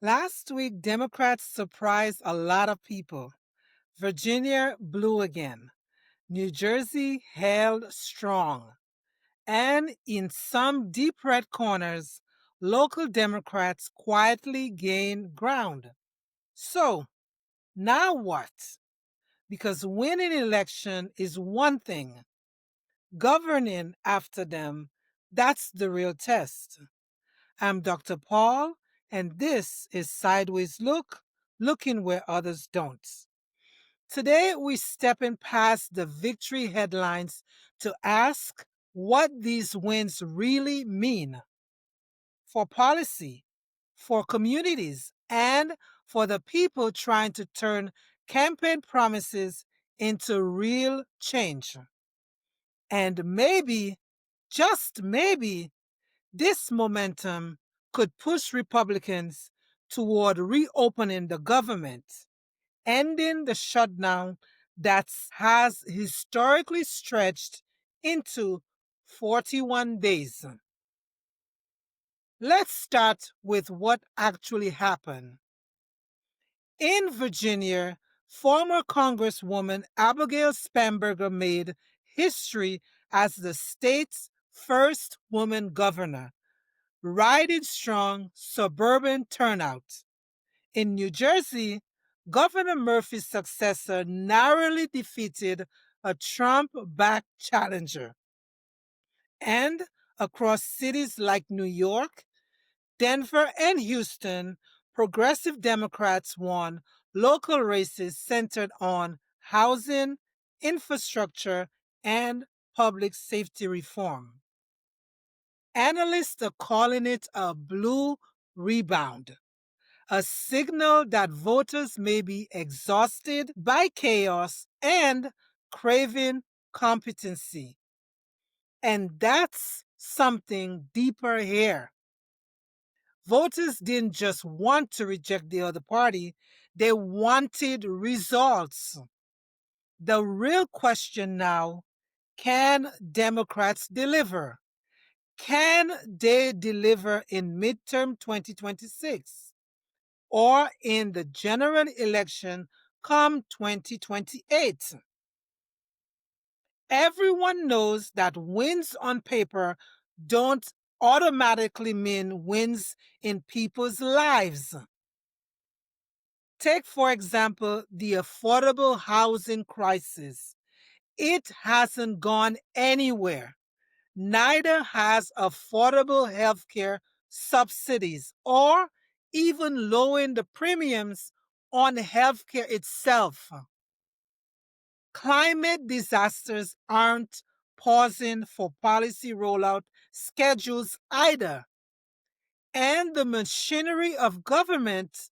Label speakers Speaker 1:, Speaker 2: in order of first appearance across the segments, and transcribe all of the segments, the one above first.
Speaker 1: Last week, Democrats surprised a lot of people. Virginia blew again. New Jersey held strong. And in some deep red corners, local Democrats quietly gained ground. So, now what? Because winning election is one thing. Governing after them, that's the real test. I'm Dr. Paul, and this is Sideways Look, looking where others don't. Today, we're stepping past the victory headlines to ask what these wins really mean for policy, for communities, and for the people trying to turn campaign promises into real change. And maybe, just maybe, this momentum could push Republicans toward reopening the government, ending the shutdown that has historically stretched into 41 days. Let's start with what actually happened. In Virginia, former Congresswoman Abigail Spanberger made history as the state's first woman governor, riding strong suburban turnout. In New Jersey, Governor Murphy's successor narrowly defeated a Trump backed challenger. And across cities like New York, Denver, and Houston, progressive Democrats won local races centered on housing, infrastructure, and public safety reform. Analysts are calling it a blue rebound, a signal that voters may be exhausted by chaos and craving competency. And that's something deeper here. Voters didn't just want to reject the other party, they wanted results. The real question now, can Democrats deliver? Can they deliver in midterm 2026 or in the general election come 2028? Everyone knows that wins on paper don't automatically mean wins in people's lives. Take, for example, the affordable housing crisis. It hasn't gone anywhere. Neither has affordable healthcare subsidies or even lowering the premiums on healthcare itself. Climate disasters aren't pausing for policy rollout schedules either. And the machinery of government,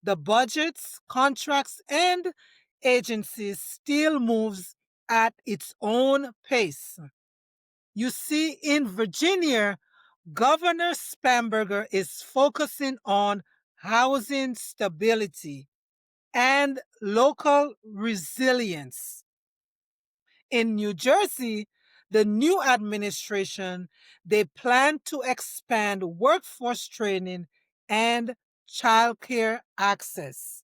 Speaker 1: the budgets, contracts, and agencies still moves at its own pace. You see, in Virginia, Governor Spanberger is focusing on housing stability and local resilience. In New Jersey, the new administration, they plan to expand workforce training and childcare access.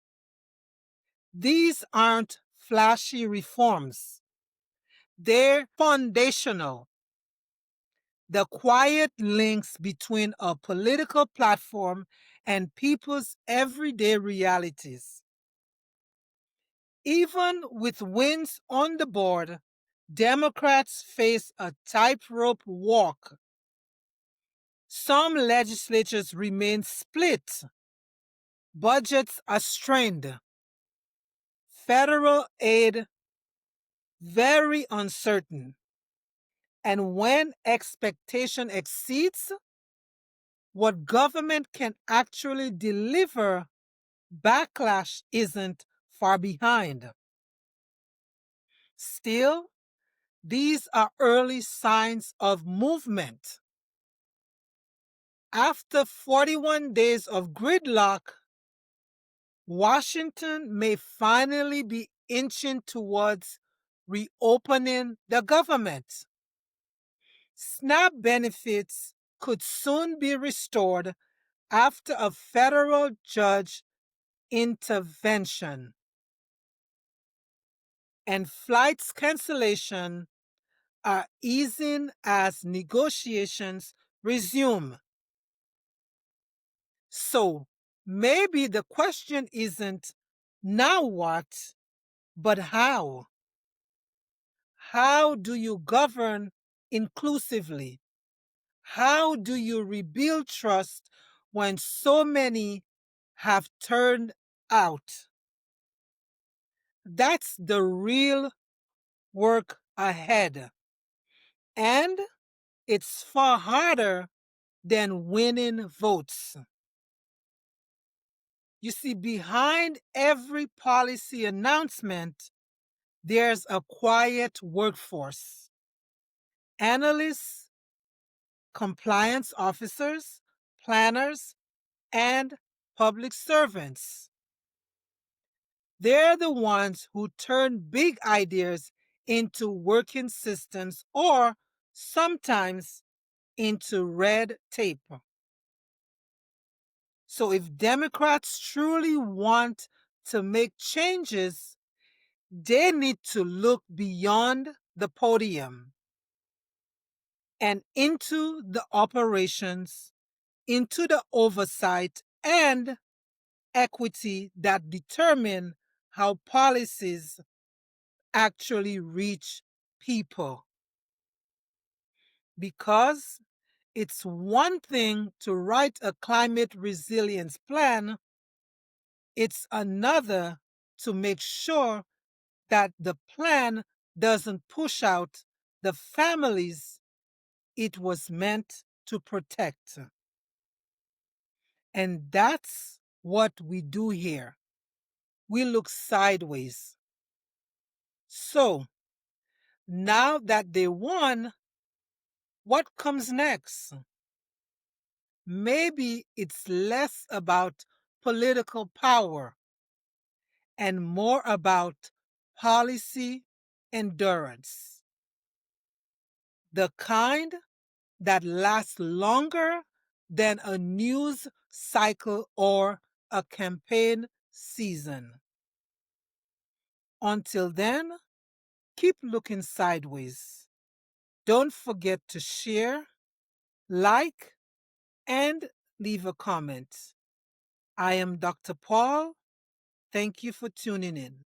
Speaker 1: These aren't flashy reforms. They're foundational. The quiet links between a political platform and people's everyday realities. Even with wins on the board, Democrats face a tightrope walk. Some legislatures remain split. Budgets are strained. Federal aid very uncertain. And when expectation exceeds what government can actually deliver, backlash isn't far behind. Still, these are early signs of movement. After 41 days of gridlock, Washington may finally be inching towards reopening the government. SNAP benefits could soon be restored after a federal judge intervention, and flights cancellation are easing as negotiations resume. So maybe the question isn't now what, but how. How do you govern inclusively? How do you rebuild trust when so many have turned out? That's the real work ahead. And it's far harder than winning votes. You see, behind every policy announcement, there's a quiet workforce. Analysts, compliance officers, planners, and public servants. They're the ones who turn big ideas into working systems or sometimes into red tape. So, if Democrats truly want to make changes, they need to look beyond the podium and into the operations, into the oversight and equity that determine how policies actually reach people. Because it's one thing to write a climate resilience plan, it's another to make sure that the plan doesn't push out the families it was meant to protect. And that's what we do here. We look sideways. So, now that they won, what comes next? Maybe it's less about political power and more about policy endurance. The kind that lasts longer than a news cycle or a campaign season. Until then, keep looking sideways. Don't forget to share, like, and leave a comment. I am Dr. Paul. Thank you for tuning in.